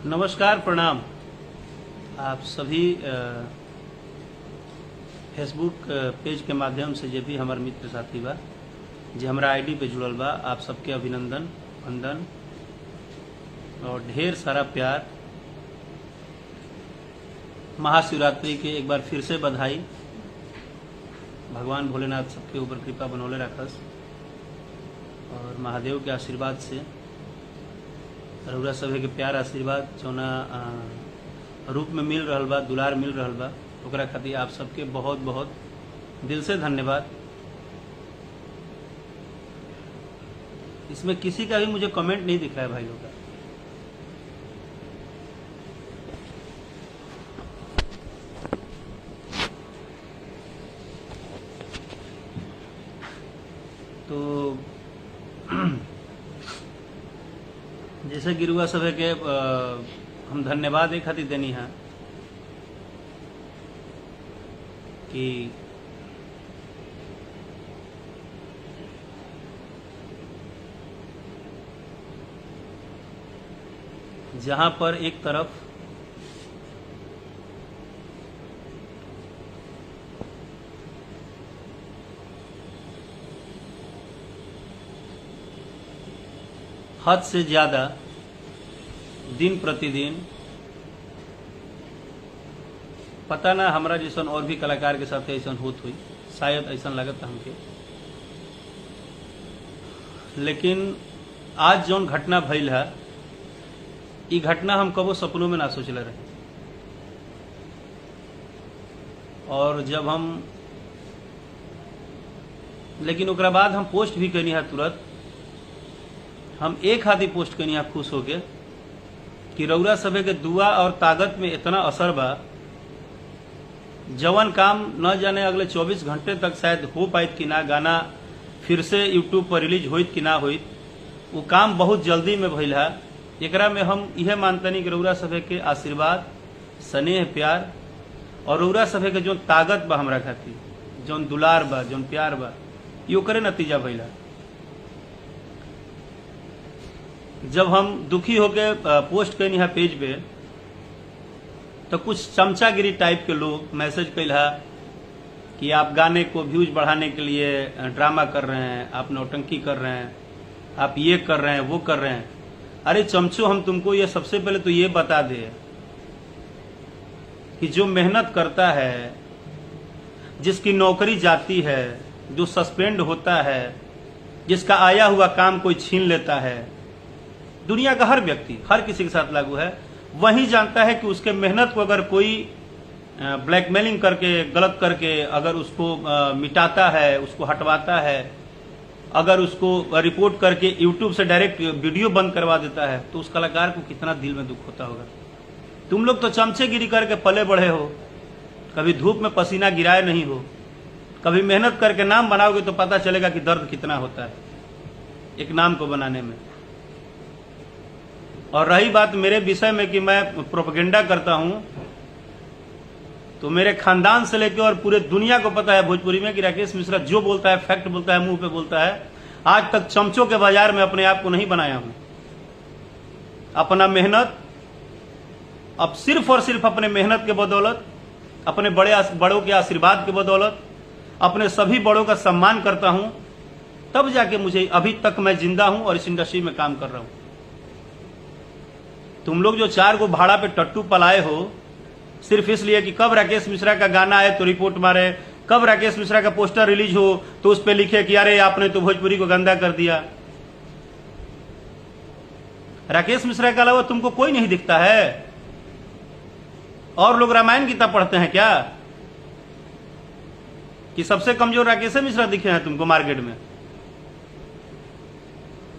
नमस्कार, प्रणाम। आप सभी फेसबुक पेज के माध्यम से जे भी हमारे मित्र साथी बा जे हमारा आईडी पे जुड़ल बा, आप सबके अभिनंदन, वंदन और ढेर सारा प्यार। महाशिवरात्रि के एक बार फिर से बधाई। भगवान भोलेनाथ सबके ऊपर कृपा बनौले रखस और महादेव के आशीर्वाद से रउरा सभे के प्यार आशीर्वाद जौना रूप में मिल रहल बा, दुलार मिल रहल बा, ओकरा खातिर आप सबके बहुत बहुत दिल से धन्यवाद। इसमें किसी का भी मुझे कमेंट नहीं दिख रहा है भाई लोग का। तो जैसे गिरुआ सभे के हम धन्यवाद एक खातिर देनी है कि जहां पर एक तरफ हद से ज्यादा दिन प्रतिदिन, पता ना हमरा जैसन और भी कलाकार के साथ ऐसा होत हुई, शायद ऐसा लगत हमके, लेकिन आज जौन घटना भइल है, ई घटना हम कबो सपनों में ना सोचले रहे। और जब हम लेकिन ओकरा बाद हम पोस्ट भी करनी है, तुरंत हम एक हाथी पोस्ट करनी है खुश होके कि रउरा सभे के दुआ और ताकत में इतना असर बा, जवन काम न जाने अगले 24 घंटे तक शायद हो पाइत कि ना, गाना फिर से यूट्यूब पर रिलीज होइत कि ना होइत, वो काम बहुत जल्दी में भइल है। एकरा में हम यह मानतनी कि रउरा सभे के आशीर्वाद, स्नेह, प्यार और रउरा सभे के जो ताकत बा हमरा खातिर, जौन दुलार बा, जौन प्यार बा, ये ओकरे नतीजा भइल है। जब हम दुखी होके पोस्ट कैनी है पेज पे, तो कुछ चमचागिरी टाइप के लोग मैसेज कैल है कि आप गाने को व्यूज बढ़ाने के लिए ड्रामा कर रहे हैं, आप नौटंकी कर रहे हैं, आप ये कर रहे हैं, वो कर रहे हैं। अरे चमचो, हम तुमको ये सबसे पहले तो ये बता दे कि जो मेहनत करता है, जिसकी नौकरी जाती है, जो सस्पेंड होता है, जिसका आया हुआ काम कोई छीन लेता है, दुनिया का हर व्यक्ति, हर किसी के साथ लागू है, वही जानता है कि उसके मेहनत को अगर कोई ब्लैकमेलिंग करके, गलत करके अगर उसको मिटाता है, उसको हटवाता है, अगर उसको रिपोर्ट करके यूट्यूब से डायरेक्ट वीडियो बंद करवा देता है, तो उस कलाकार को कितना दिल में दुख होता होगा। तुम लोग तो चमचेगिरी करके पले बढ़े हो, कभी धूप में पसीना गिराए नहीं हो, कभी मेहनत करके नाम बनाओगे तो पता चलेगा कि दर्द कितना होता है एक नाम को बनाने में। और रही बात मेरे विषय में कि मैं प्रोपेगेंडा करता हूं, तो मेरे खानदान से लेकर और पूरे दुनिया को पता है भोजपुरी में कि राकेश मिश्रा जो बोलता है फैक्ट बोलता है, मुंह पे बोलता है। आज तक चमचों के बाजार में अपने आप को नहीं बनाया हूं। अपना मेहनत, अब सिर्फ और सिर्फ अपने मेहनत के बदौलत, अपने बड़ों के आशीर्वाद के बदौलत, अपने सभी बड़ों का सम्मान करता हूं, तब जाके मुझे अभी तक मैं जिंदा हूं और इस इंडस्ट्री में काम कर रहा हूं। तुम लोग जो 4 को भाड़ा पे टट्टू पलाए हो सिर्फ इसलिए कि कब राकेश मिश्रा का गाना आए तो रिपोर्ट मारे, कब राकेश मिश्रा का पोस्टर रिलीज हो तो उस पे लिखे कि अरे आपने तो भोजपुरी को गंदा कर दिया। राकेश मिश्रा के अलावा तुमको कोई नहीं दिखता है? और लोग रामायण गीता पढ़ते हैं क्या कि सबसे कमजोर राकेश मिश्रा दिखे हैं तुमको मार्केट में?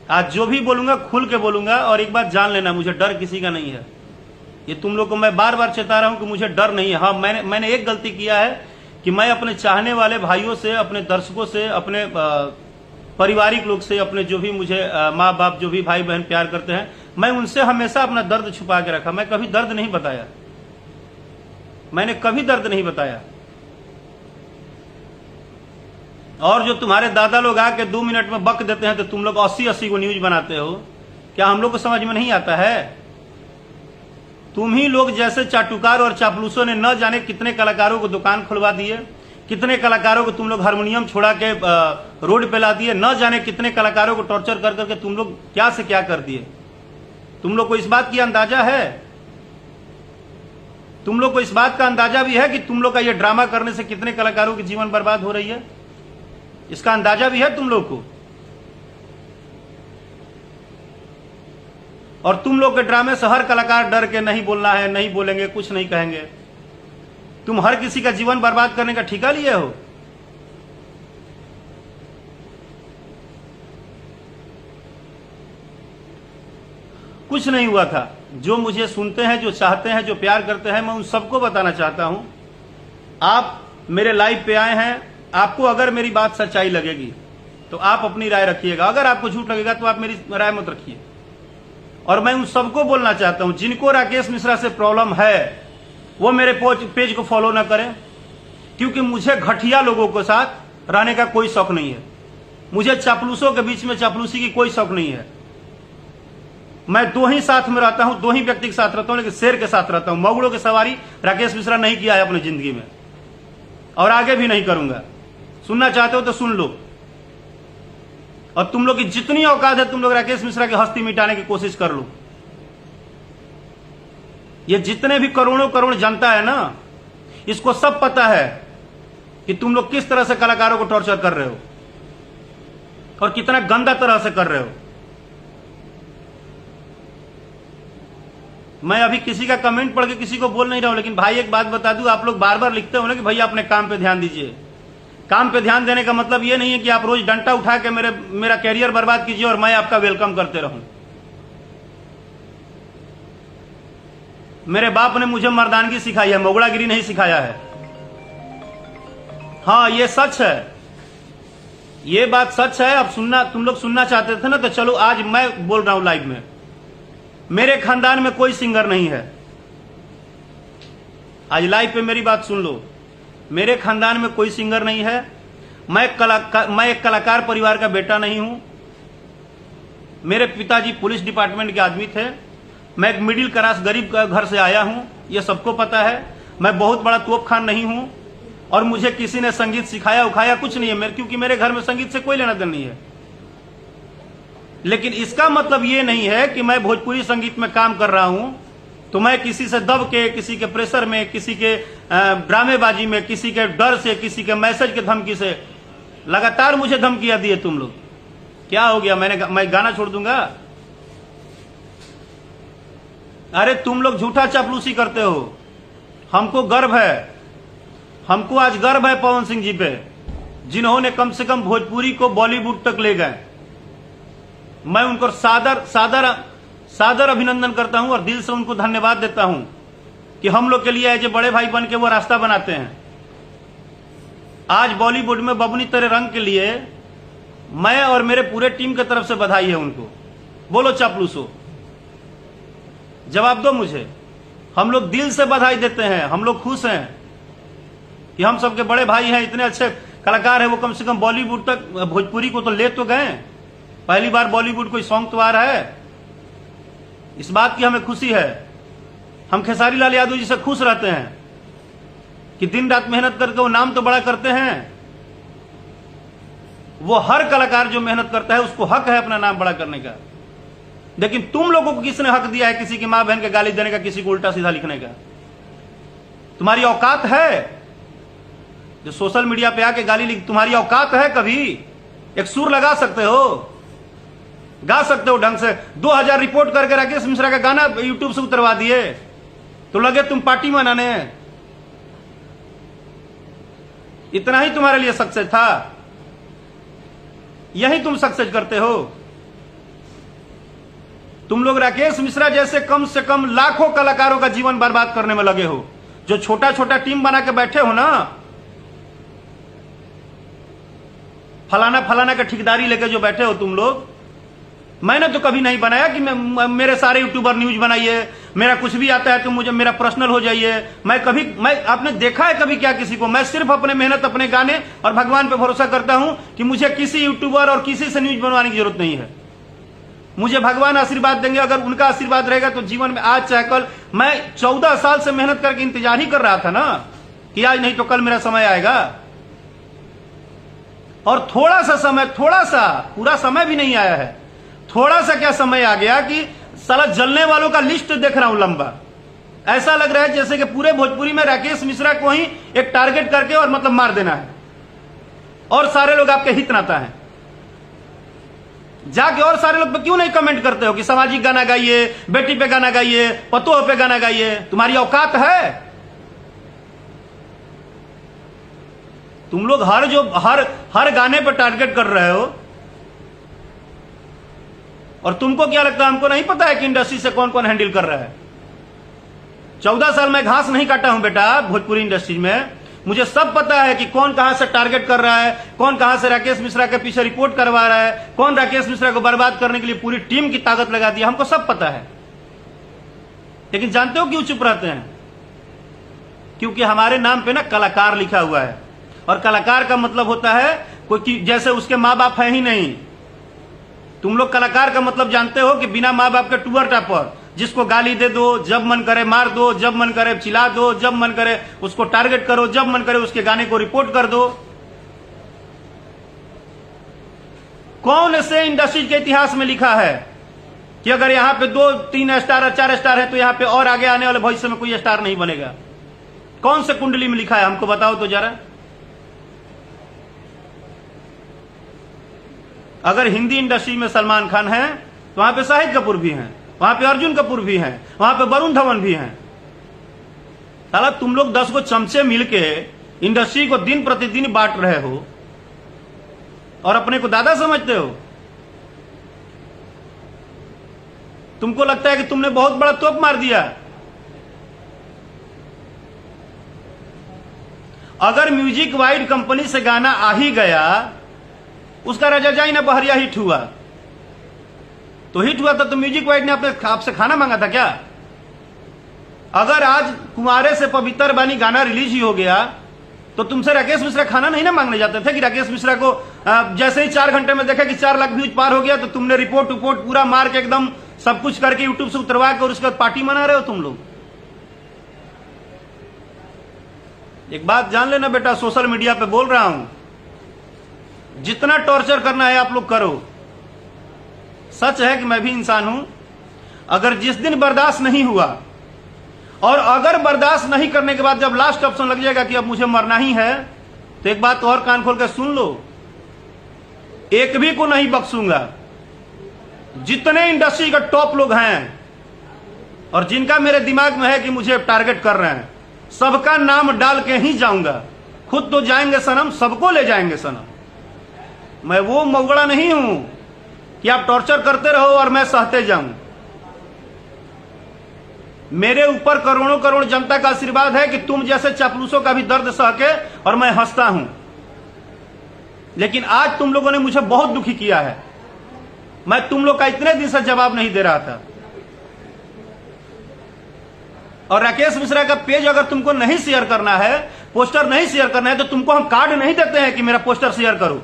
आज जो भी बोलूंगा खुल के बोलूंगा, और एक बात जान लेना, मुझे डर किसी का नहीं है। ये तुम लोग को मैं बार बार चेता रहा हूं कि मुझे डर नहीं है। हाँ, मैंने एक गलती किया है कि मैं अपने चाहने वाले भाइयों से, अपने दर्शकों से, अपने पारिवारिक लोग से, अपने जो भी मुझे माँ बाप, जो भी भाई बहन प्यार करते हैं, मैं उनसे हमेशा अपना दर्द छुपा के रखा। मैं कभी दर्द नहीं बताया, मैंने कभी दर्द नहीं बताया। और जो तुम्हारे दादा लोग आके 2 मिनट में बक देते हैं तो तुम लोग 80-80 को न्यूज बनाते हो, क्या हम लोग को समझ में नहीं आता है? तुम ही लोग जैसे चाटुकार और चापलूसों ने न जाने कितने कलाकारों को दुकान खुलवा दिए, कितने कलाकारों को तुम लोग हारमोनियम छोड़ा के रोड पे ला दिए, न जाने कितने कलाकारों को टॉर्चर कर करके तुम लोग क्या से क्या कर दिए। तुम लोग को इस बात की अंदाजा है, तुम लोग को इस बात का अंदाजा भी है कि तुम लोग का ये ड्रामा करने से कितने कलाकारों की जीवन बर्बाद हो रही है, इसका अंदाजा भी है तुम लोग को। और तुम लोग के ड्रामे से हर कलाकार डर के नहीं बोलना है, नहीं बोलेंगे, कुछ नहीं कहेंगे। तुम हर किसी का जीवन बर्बाद करने का ठेका लिए हो। कुछ नहीं हुआ था। जो मुझे सुनते हैं, जो चाहते हैं, जो प्यार करते हैं, मैं उन सबको बताना चाहता हूं, आप मेरे लाइव पे आए हैं, आपको अगर मेरी बात सच्चाई लगेगी तो आप अपनी राय रखिएगा, अगर आपको झूठ लगेगा तो आप मेरी राय मत रखिए। और मैं उन सबको बोलना चाहता हूं जिनको राकेश मिश्रा से प्रॉब्लम है वो मेरे पेज को फॉलो ना करें, क्योंकि मुझे घटिया लोगों के साथ रहने का कोई शौक नहीं है। मुझे चापलूसों के बीच में चापलूसी की कोई शौक नहीं है। मैं दो ही साथ में रहता हूं, दो ही व्यक्ति के साथ रहता हूं, लेकिन शेर के साथ रहता हूं। मगड़ों की सवारी राकेश मिश्रा नहीं किया है अपनी जिंदगी में और आगे भी नहीं करूंगा। सुनना चाहते हो तो सुन लो। और तुम लोग की जितनी औकात है तुम लोग राकेश मिश्रा की हस्ती मिटाने की कोशिश कर लो। ये जितने भी करोड़ों करोड़ जनता है ना, इसको सब पता है कि तुम लोग किस तरह से कलाकारों को टॉर्चर कर रहे हो और कितना गंदा तरह से कर रहे हो। मैं अभी किसी का कमेंट पढ़ के किसी को बोल नहीं रहा हूं, लेकिन भाई एक बात बता दूं, आप लोग बार बार लिखते हो ना कि भैया अपने काम पे ध्यान दीजिए। काम पे ध्यान देने का मतलब ये नहीं है कि आप रोज डंडा उठा के मेरा कैरियर बर्बाद कीजिए और मैं आपका वेलकम करते रहूं। मेरे बाप ने मुझे मर्दानगी सिखाई है, मोगड़ागिरी नहीं सिखाया है। हाँ, ये सच है, ये बात सच है। अब सुनना, तुम लोग सुनना चाहते थे ना, तो चलो आज मैं बोल रहा हूं लाइव में। मेरे खानदान में कोई सिंगर नहीं है। आज लाइव पे मेरी बात सुन लो। मेरे खानदान में कोई सिंगर नहीं है। मैं एक कलाकार परिवार का बेटा नहीं हूं। मेरे पिताजी पुलिस डिपार्टमेंट के आदमी थे। मैं एक मिडिल क्लास गरीब घर से आया हूं, यह सबको पता है। मैं बहुत बड़ा तोप खान नहीं हूं और मुझे किसी ने संगीत सिखाया उखाया कुछ नहीं है, क्योंकि मेरे घर में संगीत से कोई लेना देना नहीं है। लेकिन इसका मतलब यह नहीं है कि मैं भोजपुरी संगीत में काम कर रहा हूं तो मैं किसी से दब के, किसी के प्रेशर में, किसी के ड्रामेबाजी में, किसी के डर से, किसी के मैसेज के धमकी से लगातार मुझे धमकियां दिए तुम लोग। क्या हो गया, मैं गाना छोड़ दूंगा? अरे तुम लोग झूठा चापलूसी करते हो। हमको गर्व है, हमको आज गर्व है पवन सिंह जी पे, जिन्होंने कम से कम भोजपुरी को बॉलीवुड तक ले गए। मैं उनको सादर अभिनंदन करता हूं और दिल से उनको धन्यवाद देता हूं कि हम लोग के लिए एज ए बड़े भाई बन के वो रास्ता बनाते हैं। आज बॉलीवुड में बबनी तेरे रंग के लिए मैं और मेरे पूरे टीम की तरफ से बधाई है उनको। बोलो चापलूसो, जवाब दो मुझे। हम लोग दिल से बधाई देते हैं, हम लोग खुश हैं कि हम सबके बड़े भाई हैं, इतने अच्छे कलाकार हैं, वो कम से कम बॉलीवुड तक, भोजपुरी को तो ले तो गए। पहली बार बॉलीवुड कोई सॉन्ग तो आ रहा है, इस बात की हमें खुशी है। हम खेसारी लाल यादव जी से खुश रहते हैं कि दिन रात मेहनत करके वो नाम तो बड़ा करते हैं। वो हर कलाकार जो मेहनत करता है उसको हक है अपना नाम बड़ा करने का। लेकिन तुम लोगों को किसने हक दिया है किसी की मां बहन के गाली देने का, किसी को उल्टा सीधा लिखने का? तुम्हारी औकात है जो सोशल मीडिया पे आके गाली लिख? तुम्हारी औकात है? कभी एक सुर लगा सकते हो, गा सकते हो ढंग से? 2000 रिपोर्ट करके राकेश मिश्रा का गाना यूट्यूब से उतरवा दिए तो लगे तुम पार्टी मनाने। इतना ही तुम्हारे लिए सक्सेस था? यही तुम सक्सेस करते हो? तुम लोग राकेश मिश्रा जैसे कम से कम लाखों कलाकारों का जीवन बर्बाद करने में लगे हो। जो छोटा छोटा टीम बना के बैठे हो ना, फलाना फलाना का ठेकेदारी लेके जो बैठे हो तुम लोग, मैंने तो कभी नहीं बनाया कि मेरे सारे यूट्यूबर न्यूज बनाइए, मेरा कुछ भी आता है तो मुझे मेरा पर्सनल हो जाइए। मैं आपने देखा है कभी क्या किसी को? मैं सिर्फ अपने मेहनत, अपने गाने और भगवान पे भरोसा करता हूं कि मुझे किसी यूट्यूबर और किसी से न्यूज बनवाने की जरूरत नहीं है। मुझे भगवान आशीर्वाद देंगे, अगर उनका आशीर्वाद रहेगा तो जीवन में आज चाहे कल। मैं 14 साल से मेहनत करके इंतजार ही कर रहा था ना कि आज नहीं तो कल मेरा समय आएगा। और थोड़ा सा समय, थोड़ा सा, पूरा समय भी नहीं आया है, थोड़ा सा क्या समय आ गया कि साला जलने वालों का लिस्ट देख रहा हूं लंबा। ऐसा लग रहा है जैसे कि पूरे भोजपुरी में राकेश मिश्रा को ही एक टारगेट करके और मतलब मार देना है, और सारे लोग आपके हित नाता है। जाके और सारे लोग पे क्यों नहीं कमेंट करते हो कि सामाजिक गाना गाइए, बेटी पे गाना गाइए, पतोह पे गाना गाइए? तुम्हारी औकात है? तुम लोग हर गाने पर टारगेट कर रहे हो। और तुमको क्या लगता है हमको नहीं पता है कि इंडस्ट्री से कौन कौन हैंडल कर रहा है? 14 साल में घास नहीं काटा हूं बेटा भोजपुरी इंडस्ट्री में। मुझे सब पता है कि कौन कहां से टारगेट कर रहा है, कौन कहां से राकेश मिश्रा के पीछे रिपोर्ट करवा रहा है, कौन राकेश मिश्रा को बर्बाद करने के लिए पूरी टीम की ताकत लगा दी, हमको सब पता है। लेकिन जानते हो क्यों चुप रहते हैं? क्योंकि हमारे नाम पे ना कलाकार लिखा हुआ है, और कलाकार का मतलब होता है कोई जैसे उसके माँ बाप है ही नहीं। तुम लोग कलाकार का मतलब जानते हो कि बिना माँ बाप के टूअर टापर, जिसको गाली दे दो, जब मन करे मार दो, जब मन करे चिल्ला दो, जब मन करे उसको टारगेट करो, जब मन करे उसके गाने को रिपोर्ट कर दो। कौन से इंडस्ट्री के इतिहास में लिखा है कि अगर यहां पे 2, 3 स्टार, 4 स्टार है तो यहां पे और आगे आने वाले भविष्य में कोई स्टार नहीं बनेगा? कौन से कुंडली में लिखा है? हमको बताओ तो जरा। अगर हिंदी इंडस्ट्री में सलमान खान है तो वहां पे शाहिद कपूर भी हैं, वहां पे अर्जुन कपूर भी हैं, वहां पे वरुण धवन भी हैं। साला तुम लोग 10 को चमचे मिलके इंडस्ट्री को दिन प्रतिदिन बांट रहे हो और अपने को दादा समझते हो। तुमको लगता है कि तुमने बहुत बड़ा तोप मार दिया। अगर म्यूजिक वाइड कंपनी से गाना आ ही गया, उसका रजाई ना बहरिया हिट हुआ तो हिट हुआ था तो म्यूजिक वाइड ने अपने आपसे खाना मांगा था क्या? अगर आज कुमारे से पवित्र बानी गाना रिलीज ही हो गया तो तुमसे राकेश मिश्रा खाना नहीं ना मांगने जाते थे कि राकेश मिश्रा को जैसे ही 4 घंटे में देखा कि 4 लाख व्यूज पार हो गया तो तुमने रिपोर्ट पूरा मार के एकदम सब कुछ करके यूट्यूब से उतरवा के और उसके बाद पार्टी मना रहे हो तुम लोग। एक बात जान लेना बेटा, सोशल मीडिया पे बोल रहा हूं, जितना टॉर्चर करना है आप लोग करो। सच है कि मैं भी इंसान हूं। अगर जिस दिन बर्दाश्त नहीं हुआ और अगर बर्दाश्त नहीं करने के बाद जब लास्ट ऑप्शन लग जाएगा कि अब मुझे मरना ही है, तो एक बात और कान खोल के सुन लो, एक भी को नहीं बख्शूंगा। जितने इंडस्ट्री का टॉप लोग हैं और जिनका मेरे दिमाग में है कि मुझे टारगेट कर रहे हैं, सबका नाम डाल के ही जाऊंगा। खुद तो जाएंगे सनम, सबको ले जाएंगे सनम। मैं वो मौगड़ा नहीं हूं कि आप टॉर्चर करते रहो और मैं सहते जाऊं। मेरे ऊपर करोड़ों करोड़ जनता का आशीर्वाद है कि तुम जैसे चापलूसों का भी दर्द सह के और मैं हंसता हूं। लेकिन आज तुम लोगों ने मुझे बहुत दुखी किया है। मैं तुम लोग का इतने दिन से जवाब नहीं दे रहा था। और राकेश मिश्रा का पेज अगर तुमको नहीं शेयर करना है, पोस्टर नहीं शेयर करना है, तो तुमको हम कार्ड नहीं देते हैं कि मेरा पोस्टर शेयर करो।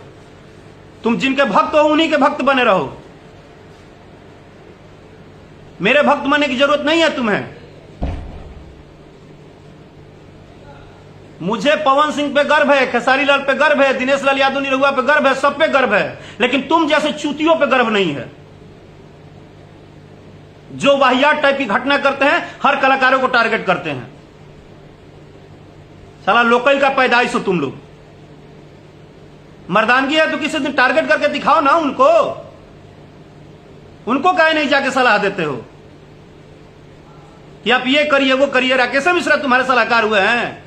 तुम जिनके भक्त हो उन्हीं के भक्त बने रहो। मेरे भक्त बनने की जरूरत नहीं है तुम्हें। मुझे पवन सिंह पे गर्व है, खेसारी लाल पे गर्व है, दिनेश लाल यादव निरहुआ पे गर्व है, सब पे गर्व है। लेकिन तुम जैसे चूतियों पे गर्व नहीं है जो वाहियात टाइप की घटना करते हैं, हर कलाकारों को टारगेट करते हैं। साला लोकल का पैदाइश हो तुम लोग। मर्दानगी है तो किसी दिन टारगेट करके दिखाओ ना उनको। उनको काहे नहीं जाके सलाह देते हो कि आप ये करिए वो करिए? राकेश मिश्रा तुम्हारे सलाहकार हुए हैं?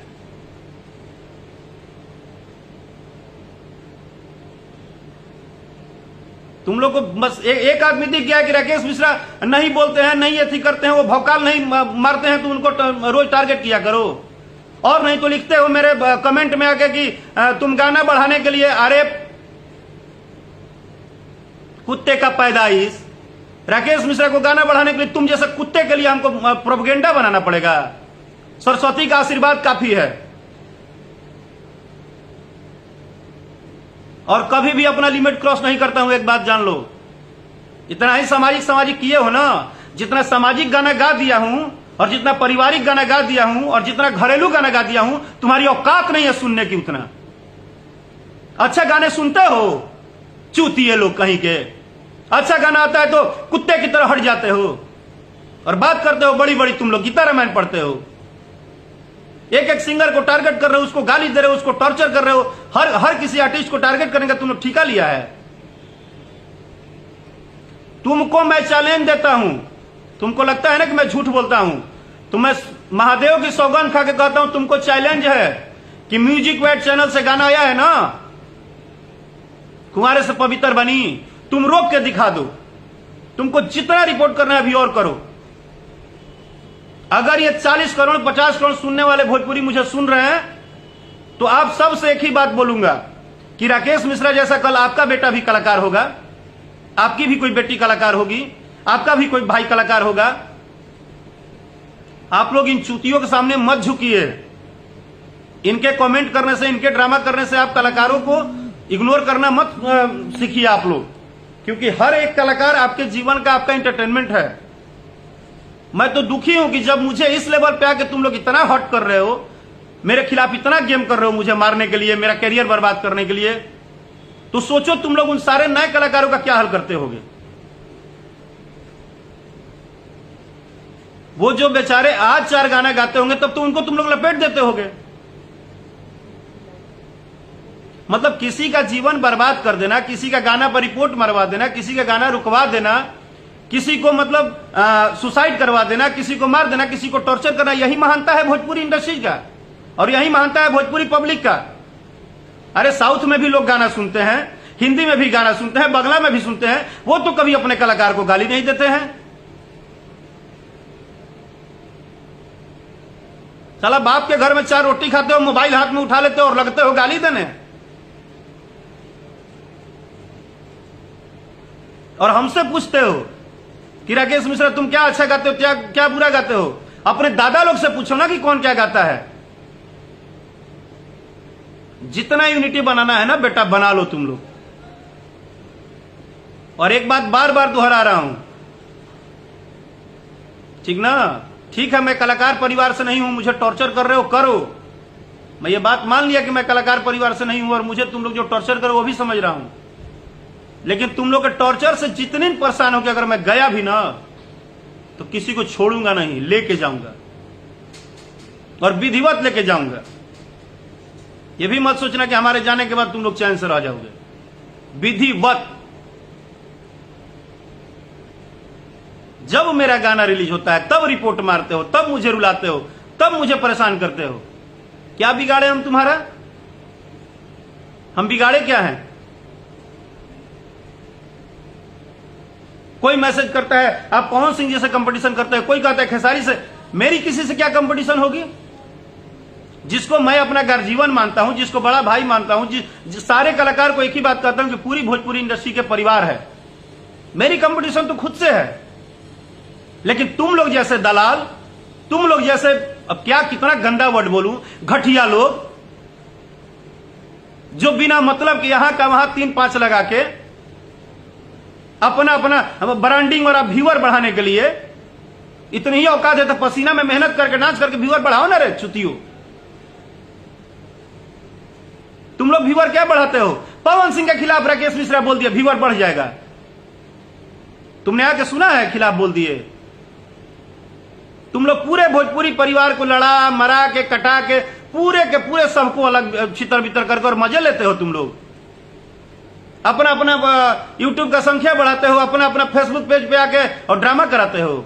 तुम लोग को बस एक आदमी दिख गया कि राकेश मिश्रा नहीं बोलते हैं, नहीं ऐसी करते हैं, वो भौकाल नहीं मारते हैं, तो उनको रोज टारगेट किया करो। और नहीं तो लिखते हो मेरे कमेंट में आके कि तुम गाना बढ़ाने के लिए, अरे कुत्ते का पैदाइश, राकेश मिश्रा को गाना बढ़ाने के लिए तुम जैसे कुत्ते के लिए हमको प्रोपेगेंडा बनाना पड़ेगा? सरस्वती का आशीर्वाद काफी है। और कभी भी अपना लिमिट क्रॉस नहीं करता हूं, एक बात जान लो। इतना ही सामाजिक किए हो ना। जितना सामाजिक गाना गा दिया हूं और जितना पारिवारिक गाना गा दिया हूं और जितना घरेलू गाना गा दिया हूं, तुम्हारी औकात नहीं है सुनने की उतना। अच्छा गाने सुनते हो, चूतिए लोग कहीं के। अच्छा गाना आता है तो कुत्ते की तरह हट जाते हो और बात करते हो बड़ी बड़ी, तुम लोग गीता रामायण पढ़ते हो। एक एक सिंगर को टारगेट कर रहे हो, उसको गाली दे रहे हो, उसको टॉर्चर कर रहे हो। हर किसी आर्टिस्ट को टारगेट करने का तुम लोग ठेका लिया है। तुमको मैं चैलेंज देता हूं, तुमको लगता है ना कि मैं झूठ बोलता हूं, तो मैं महादेव की सौगंध खा के कहता हूं, तुमको चैलेंज है कि म्यूजिक वेट चैनल से गाना आया है ना, कुंवारे से पवित्र बनी, तुम रोक के दिखा दो। तुमको जितना रिपोर्ट करना है अभी और करो। अगर ये 40 करोड़ 50 करोड़ सुनने वाले भोजपुरी मुझे सुन रहे हैं, तो आप सबसे एक ही बात बोलूंगा कि राकेश मिश्रा जैसा कल आपका बेटा भी कलाकार होगा, आपकी भी कोई बेटी कलाकार होगी, आपका भी कोई भाई कलाकार होगा। आप लोग इन चूतियों के सामने मत झुकिए। इनके कमेंट करने से, इनके ड्रामा करने से आप कलाकारों को इग्नोर करना मत सीखिए आप लोग, क्योंकि हर एक कलाकार आपके जीवन का, आपका एंटरटेनमेंट है। मैं तो दुखी हूं कि जब मुझे इस लेवल पे आके तुम लोग इतना हॉट कर रहे हो, मेरे खिलाफ इतना गेम कर रहे हो, मुझे मारने के लिए, मेरा करियर बर्बाद करने के लिए, तो सोचो तुम लोग उन सारे नए कलाकारों का क्या हल करते होगे। वो जो बेचारे आज 4 गाना गाते होंगे, तब तो उनको तुम लोग लपेट देते होगे। मतलब किसी का जीवन बर्बाद कर देना, किसी का गाना पर रिपोर्ट मरवा देना, किसी का गाना रुकवा देना, किसी को मतलब सुसाइड करवा देना, किसी को मार देना, किसी को टॉर्चर करना, यही महानता है भोजपुरी इंडस्ट्री का और यही महानता है भोजपुरी पब्लिक का। अरे साउथ में भी लोग गाना सुनते हैं, हिंदी में भी गाना सुनते हैं, बंगला में भी सुनते हैं, वो तो कभी अपने कलाकार को गाली नहीं देते हैं। साला बाप के घर में 4 रोटी खाते हो, मोबाइल हाथ में उठा लेते हो और लगते हो गाली देने। और हमसे पूछते हो कि राकेश मिश्रा तुम क्या अच्छा गाते हो, क्या बुरा गाते हो। अपने दादा लोग से पूछो ना कि कौन क्या गाता है। जितना यूनिटी बनाना है ना बेटा, बना लो तुम लोग। और एक बात बार बार दोहरा रहा हूं, ठीक ना। ठीक है, मैं कलाकार परिवार से नहीं हूं, मुझे टॉर्चर कर रहे हो, करो। मैं ये बात मान लिया कि मैं कलाकार परिवार से नहीं हूं और मुझे तुम लोग जो टॉर्चर करो वो भी समझ रहा हूं। लेकिन तुम लोग के टॉर्चर से जितने परेशान हो कि अगर मैं गया भी ना तो किसी को छोड़ूंगा नहीं, लेके जाऊंगा और विधिवत लेके जाऊंगा। ये भी मत सोचना कि हमारे जाने के बाद तुम लोग चैन से रह जाओगे। विधिवत। जब मेरा गाना रिलीज होता है तब रिपोर्ट मारते हो, तब मुझे रुलाते हो, तब मुझे परेशान करते हो। क्या बिगाड़े हम तुम्हारा? हम बिगाड़े क्या हैं? कोई मैसेज करता है आप पवन सिंह जी से कंपटीशन करते हैं, कोई कहता है खेसारी से। मेरी किसी से क्या कंपटीशन होगी? जिसको मैं अपना गर्जीवन मानता हूं, जिसको बड़ा भाई मानता हूं, सारे कलाकार को एक ही बात कहता हूं कि पूरी भोजपुरी इंडस्ट्री के परिवार है। मेरी कंपटीशन तो खुद से है। लेकिन तुम लोग जैसे दलाल, तुम लोग जैसे, अब क्या कितना गंदा वर्ड बोलूं, घटिया लोग, जो बिना मतलब के यहां का वहां 3-5 लगा के अपना ब्रांडिंग और व्यूअर बढ़ाने के लिए इतनी ही औकात है तो पसीना में मेहनत करके डांस करके व्यूअर बढ़ाओ ना रे चुतियो। तुम लोग व्यूअर क्या बढ़ाते हो? पवन सिंह के खिलाफ राकेश मिश्रा बोल दिया व्यूअर बढ़ जाएगा। तुमने आके सुना है खिलाफ बोल दिए? तुम लोग पूरे भोजपुरी परिवार को लड़ा मरा के कटा के पूरे सबको अलग छितर बितर करके और मजे लेते हो। तुम लोग अपना यूट्यूब का संख्या बढ़ाते हो, अपना फेसबुक पेज पे आके और ड्रामा कराते हो।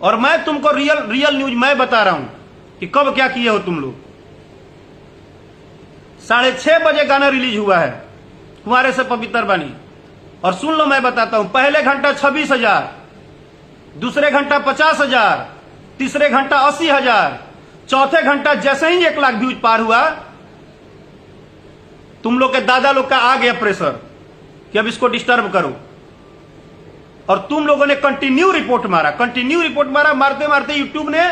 और मैं तुमको रियल न्यूज मैं बता रहा हूं कि कब क्या किए हो तुम लोग। 6:30 बजे गाना रिलीज हुआ है कुंवारे से पवित्र बनी। और सुन लो मैं बताता हूं, पहले घंटा 26,000, दूसरे घंटा 50,000, तीसरे घंटा 80,000, चौथे घंटा जैसे ही 1 लाख व्यूज पार हुआ, तुम लोग के दादा लोग का आ गया प्रेशर कि अब इसको डिस्टर्ब करो। और तुम लोगों ने कंटिन्यू रिपोर्ट मारा, मारते मारते यूट्यूब ने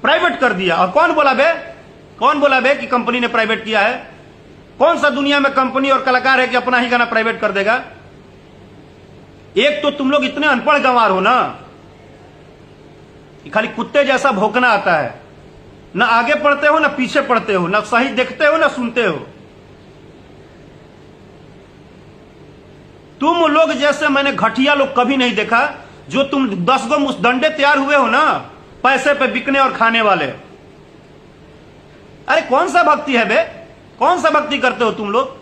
प्राइवेट कर दिया। और कौन बोला बे कि कंपनी ने प्राइवेट किया है? कौन सा दुनिया में कंपनी और कलाकार है कि अपना ही गाना प्राइवेट कर देगा? एक तो तुम लोग इतने अनपढ़ गंवार हो ना कि खाली कुत्ते जैसा भौंकना आता है, ना आगे पढ़ते हो ना पीछे पढ़ते हो, ना सही देखते हो ना सुनते हो। तुम लोग जैसे मैंने घटिया लोग कभी नहीं देखा। जो तुम 10 गो मुसदंडे तैयार हुए हो ना पैसे पे बिकने और खाने वाले। अरे कौन सा भक्ति है बे? कौन सा भक्ति करते हो तुम लोग?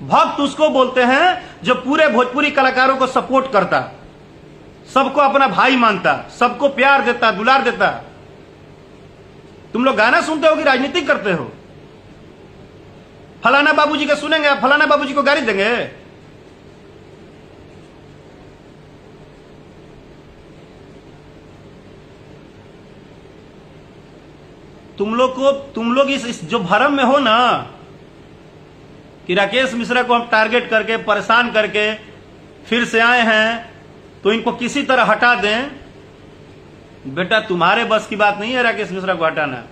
भक्त उसको बोलते हैं जो पूरे भोजपुरी कलाकारों को सपोर्ट करता, सबको अपना भाई मानता, सबको प्यार देता, दुलार देता। तुम लोग गाना सुनते हो कि राजनीति करते हो? फलाना बाबूजी के सुनेंगे, फलाना बाबूजी को गाली देंगे? तुम लोग इस जो भरम में हो ना कि राकेश मिश्रा को हम टारगेट करके परेशान करके फिर से आए हैं तो इनको किसी तरह हटा दें। बेटा तुम्हारे बस की बात नहीं है राकेश मिश्रा को हटाना।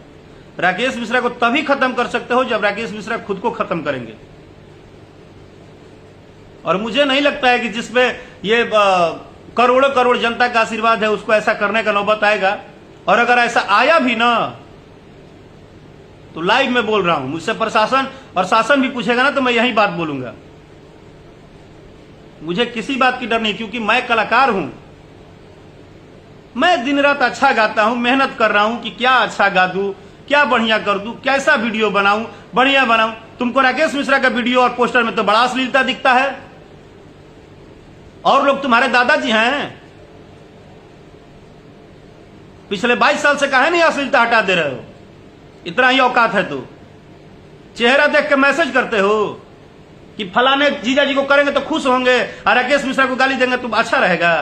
राकेश मिश्रा को तभी खत्म कर सकते हो जब राकेश मिश्रा खुद को खत्म करेंगे। और मुझे नहीं लगता है कि जिसपे ये करोड़ों करोड़ जनता का आशीर्वाद है उसको ऐसा करने का नौबत आएगा। और अगर ऐसा आया भी ना तो लाइव में बोल रहा हूं, मुझसे प्रशासन और शासन भी पूछेगा ना तो मैं यही बात बोलूंगा। मुझे किसी बात की डर नहीं, क्योंकि मैं कलाकार हूं। मैं दिन रात अच्छा गाता हूं, मेहनत कर रहा हूं कि क्या अच्छा गा दूं, क्या बढ़िया कर दूं, कैसा वीडियो बनाऊं, बढ़िया बनाऊं। तुमको राकेश मिश्रा का वीडियो और पोस्टर में तो बड़ा अश्लीलता दिखता है। और लोग तुम्हारे दादाजी हैं। पिछले 22 साल से काहे नहीं अश्लीलता हटा दे रहे हो? इतना ही औकात है तो चेहरा देख के मैसेज करते हो कि फलाने जीजा जी को करेंगे तो खुश होंगे और राकेश मिश्रा को गाली देंगे तो अच्छा रहेगा।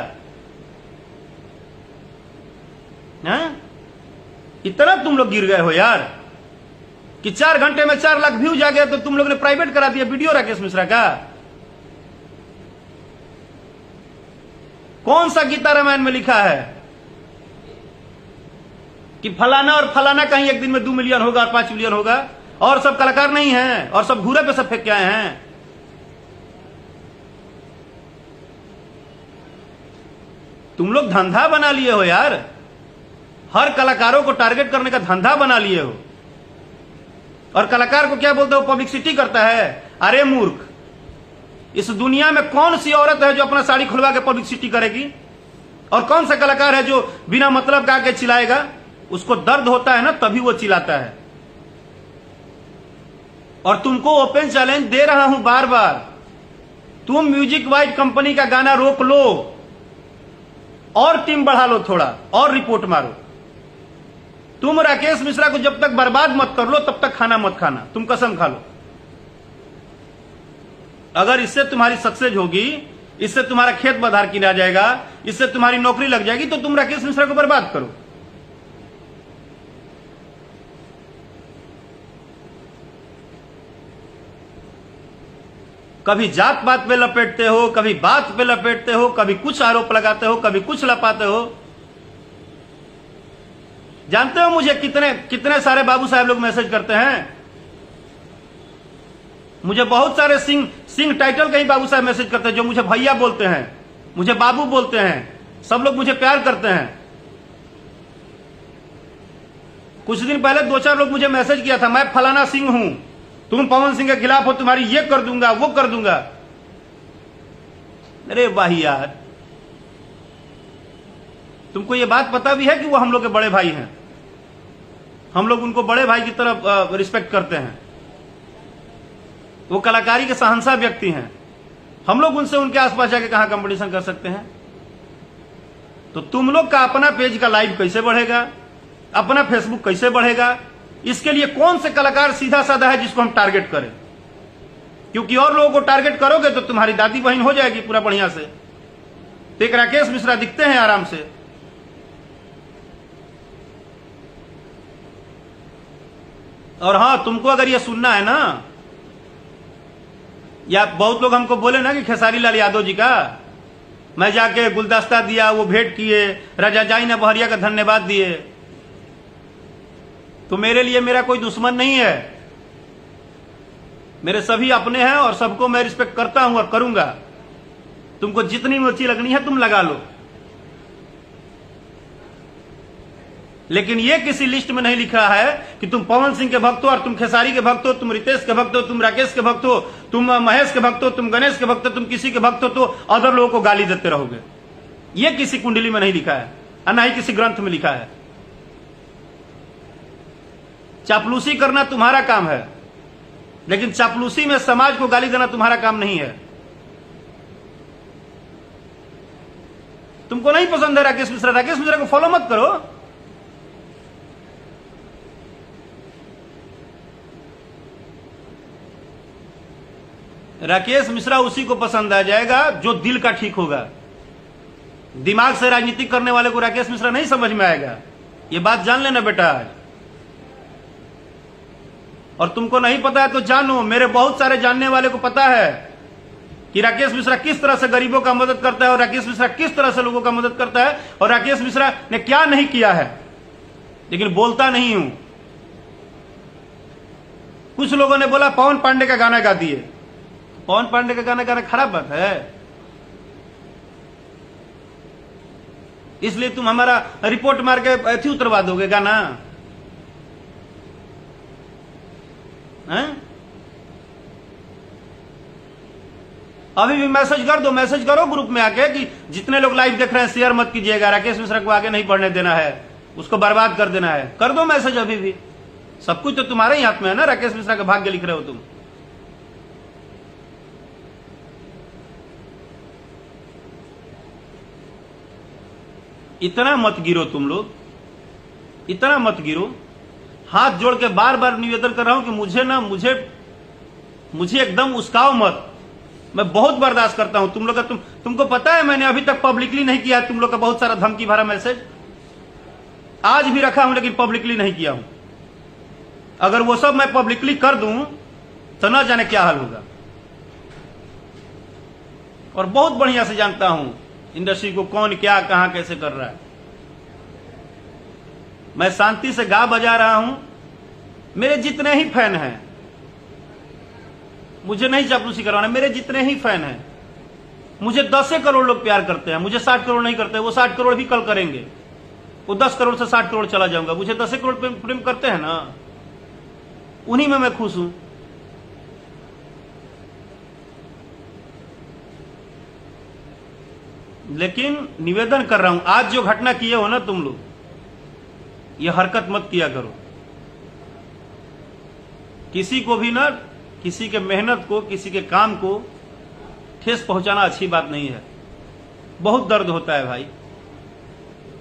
इतना तुम लोग गिर गए हो यार कि 4 घंटे में 4 लाख व्यूज आ गए तो तुम लोग ने प्राइवेट करा दिया वीडियो राकेश मिश्रा का। कौन सा गीता रामायण में लिखा है कि फलाना और फलाना कहीं एक दिन में 2 मिलियन होगा और 5 मिलियन होगा? और सब कलाकार नहीं हैं और सब घूरे पे सब फेंक के आए हैं। तुम लोग धंधा बना लिए हो यार, हर कलाकारों को टारगेट करने का धंधा बना लिए हो। और कलाकार को क्या बोलते हो? पब्लिसिटी करता है। अरे मूर्ख, इस दुनिया में कौन सी औरत है जो अपना साड़ी खुलवा के पब्लिसिटी करेगी? और कौन सा कलाकार है जो बिना मतलब का आके चिल्लाएगा? उसको दर्द होता है ना तभी वो चिल्लाता है। और तुमको ओपन चैलेंज दे रहा हूं बार बार, तुम म्यूजिक वाइड कंपनी का गाना रोक लो और टीम बढ़ा लो थोड़ा और रिपोर्ट मारो। तुम राकेश मिश्रा को जब तक बर्बाद मत कर लो तब तक खाना मत खाना, तुम कसम खा लो। अगर इससे तुम्हारी सक्सेस होगी, इससे तुम्हारा खेत बधार किया जाएगा, इससे तुम्हारी नौकरी लग जाएगी तो तुम राकेश मिश्रा को बर्बाद करो। कभी जात पात पे लपेटते हो, कभी बात पे लपेटते हो, कभी कुछ आरोप लगाते हो, कभी कुछ लपाते हो। जानते हो मुझे कितने कितने सारे बाबू साहब लोग मैसेज करते हैं? मुझे बहुत सारे सिंह टाइटल के ही बाबू साहब मैसेज करते हैं जो मुझे भैया बोलते हैं, मुझे बाबू बोलते हैं। सब लोग मुझे प्यार करते हैं। कुछ दिन पहले 2-4 लोग मुझे मैसेज किया था, मैं फलाना सिंह हूं, तुम पवन सिंह के खिलाफ हो, तुम्हारी ये कर दूंगा वो कर दूंगा। अरे वाह यार, तुमको ये बात पता भी है कि वो हम लोग के बड़े भाई हैं? हम लोग उनको बड़े भाई की तरफ रिस्पेक्ट करते हैं। वो कलाकारी के शहंशाह व्यक्ति हैं। हम लोग उनसे उनके आसपास जाके कहां कंपटीशन कर सकते हैं? तो तुम लोग का अपना पेज का लाइव कैसे बढ़ेगा, अपना फेसबुक कैसे बढ़ेगा? इसके लिए कौन से कलाकार सीधा साधा है जिसको हम टारगेट करें? क्योंकि और लोगों को टारगेट करोगे तो तुम्हारी दादी बहन हो जाएगी पूरा बढ़िया से। तो एक राकेश मिश्रा दिखते हैं आराम से। और हां, तुमको अगर ये सुनना है ना, या बहुत लोग हमको बोले ना कि खेसारी लाल यादव जी का मैं जाके गुलदस्ता दिया, वो भेंट किए, राजा जाई ने बहरिया का धन्यवाद दिए। तो मेरे लिए मेरा कोई दुश्मन नहीं है, मेरे सभी अपने हैं और सबको मैं रिस्पेक्ट करता हूं और करूंगा। तुमको जितनी मिर्ची लगनी है तुम लगा लो, लेकिन ये किसी लिस्ट में नहीं लिखा है कि तुम पवन सिंह के भक्त हो और तुम खेसारी के भक्त हो, तुम रितेश के भक्त हो, तुम राकेश के भक्त हो, तुम महेश के भक्त हो, तुम गणेश के भक्त हो, तुम किसी के भक्त हो तो अदर लोगों को गाली देते रहोगे। ये किसी कुंडली में नहीं लिखा है और ना ही किसी ग्रंथ में लिखा है। चापलूसी करना तुम्हारा काम है, लेकिन चापलूसी में समाज को गाली देना तुम्हारा काम नहीं है। तुमको नहीं पसंद है राकेश मिश्रा को फॉलो मत करो। राकेश मिश्रा उसी को पसंद आ जाएगा जो दिल का ठीक होगा। दिमाग से राजनीति करने वाले को राकेश मिश्रा नहीं समझ में आएगा, ये बात जान लेना बेटा। और तुमको नहीं पता है तो जानो, मेरे बहुत सारे जानने वाले को पता है कि राकेश मिश्रा किस तरह से गरीबों का मदद करता है और राकेश मिश्रा किस तरह से लोगों का मदद करता है और राकेश मिश्रा ने क्या नहीं किया है, लेकिन बोलता नहीं हूं। कुछ लोगों ने बोला पवन पांडे का गाना गा दिए। पवन पांडे का गाना गाना खराब बात है, इसलिए तुम हमारा रिपोर्ट मार के ऐसी उतरवा दोगे गाना है? अभी भी मैसेज कर दो, मैसेज करो ग्रुप में आके कि जितने लोग लाइव देख रहे हैं शेयर मत कीजिएगा, राकेश मिश्रा को आगे नहीं बढ़ने देना है, उसको बर्बाद कर देना है। कर दो मैसेज अभी भी, सब कुछ तो तुम्हारे ही हाथ में है ना। राकेश मिश्रा का भाग्य लिख रहे हो तुम। इतना मत गिरो तुम लोग, इतना मत गिरो। हाथ जोड़ के बार बार निवेदन कर रहा हूं कि मुझे एकदम उस्काओ मत। मैं बहुत बर्दाश्त करता हूं तुम लोग का। तुमको पता है मैंने अभी तक पब्लिकली नहीं किया तुम लोग का बहुत सारा धमकी भरा मैसेज। आज भी रखा हूं लेकिन पब्लिकली नहीं किया हूं। अगर वो सब मैं पब्लिकली कर दूं तो न जाने क्या हाल होगा। और बहुत बढ़िया से जानता हूं इंडस्ट्री को कौन क्या कहां कैसे कर रहा है। मैं शांति से गा बजा रहा हूं। मेरे जितने ही फैन हैं, मुझे नहीं चापलूसी करवाना, मेरे जितने ही फैन हैं, मुझे 10 करोड़ लोग प्यार करते हैं, मुझे 60 करोड़ नहीं करते। वो 60 करोड़ भी कल करेंगे, वो 10 करोड़ से 60 करोड़ चला जाऊंगा। मुझे 10 करोड़ प्रेम करते हैं ना, उन्हीं में मैं खुश हूं। लेकिन निवेदन कर रहा हूं, आज जो घटना किए हो ना तुम लोग, ये हरकत मत किया करो। किसी को भी ना, किसी के मेहनत को, किसी के काम को ठेस पहुंचाना अच्छी बात नहीं है। बहुत दर्द होता है भाई।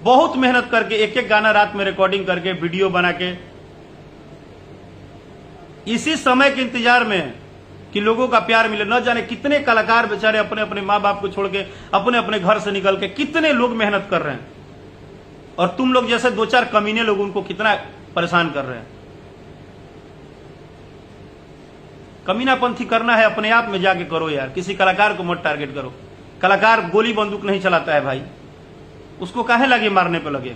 बहुत मेहनत करके एक एक गाना रात में रिकॉर्डिंग करके वीडियो बना के, इसी समय के इंतजार में कि लोगों का प्यार मिले। न जाने कितने कलाकार बेचारे अपने अपने माँ बाप को छोड़ के, अपने अपने घर से निकल के, कितने लोग मेहनत कर रहे हैं। और तुम लोग जैसे 2-4 कमीने लोग उनको कितना परेशान कर रहे हैं। कमीनापंथी करना है अपने आप में जाके करो यार, किसी कलाकार को मत टारगेट करो। कलाकार गोली बंदूक नहीं चलाता है भाई, उसको काहे लगे मारने पे लगे।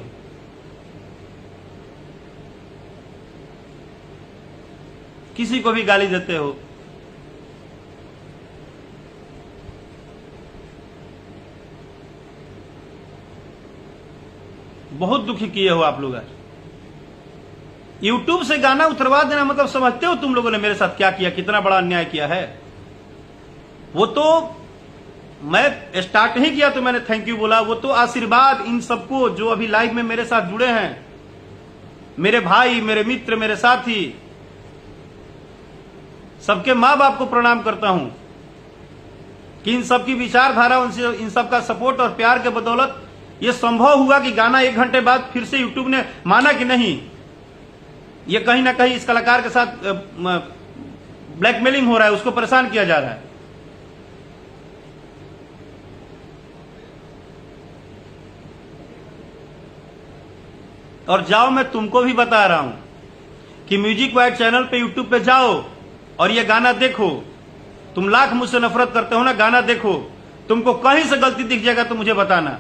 किसी को भी गाली देते हो। बहुत दुखी किए हो आप लोग। आज यूट्यूब से गाना उतरवा देना मतलब समझते हो तुम लोगों ने मेरे साथ क्या किया, कितना बड़ा अन्याय किया है। वो तो मैं स्टार्ट नहीं किया तो मैंने थैंक यू बोला। वो तो आशीर्वाद इन सबको जो अभी लाइव में मेरे साथ जुड़े हैं, मेरे भाई, मेरे मित्र, मेरे साथी, सबके मां बाप को प्रणाम करता हूं कि इन सबकी विचारधारा, उनसे इन सबका सपोर्ट और प्यार के बदौलत ये संभव हुआ कि गाना 1 घंटे बाद फिर से यूट्यूब ने माना कि नहीं, ये कहीं ना कहीं इस कलाकार के साथ ब्लैकमेलिंग हो रहा है, उसको परेशान किया जा रहा है। और जाओ, मैं तुमको भी बता रहा हूं कि म्यूजिक वाइड चैनल पे यूट्यूब पे जाओ और ये गाना देखो। तुम लाख मुझसे नफरत करते हो ना, गाना देखो। तुमको कहीं से गलती दिख जाएगा तो मुझे बताना।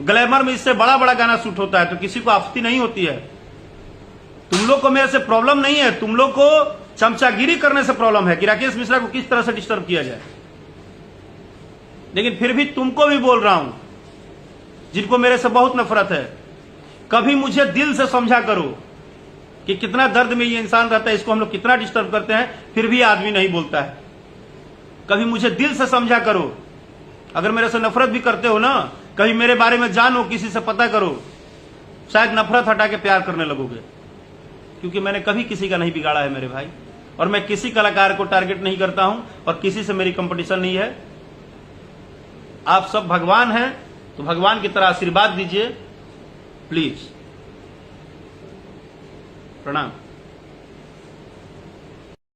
ग्लैमर में इससे बड़ा बड़ा गाना शूट होता है तो किसी को आपत्ति नहीं होती है। तुम लोग को मेरे से प्रॉब्लम नहीं है, तुम लोग को चमचागिरी करने से प्रॉब्लम है कि राकेश मिश्रा को किस तरह से डिस्टर्ब किया जाए। लेकिन फिर भी तुमको भी बोल रहा हूं, जिनको मेरे से बहुत नफरत है, कभी मुझे दिल से समझा करो कि कितना दर्द में ये इंसान रहता है, इसको हम लोग कितना डिस्टर्ब करते हैं, फिर भी आदमी नहीं बोलता है। कभी मुझे दिल से समझा करो। अगर मेरे से नफरत भी करते हो ना, कभी मेरे बारे में जानो, किसी से पता करो, शायद नफरत हटा के प्यार करने लगोगे। क्योंकि मैंने कभी किसी का नहीं बिगाड़ा है मेरे भाई, और मैं किसी कलाकार को टारगेट नहीं करता हूं, और किसी से मेरी कंपटीशन नहीं है। आप सब भगवान हैं, तो भगवान की तरह आशीर्वाद दीजिए प्लीज। प्रणाम।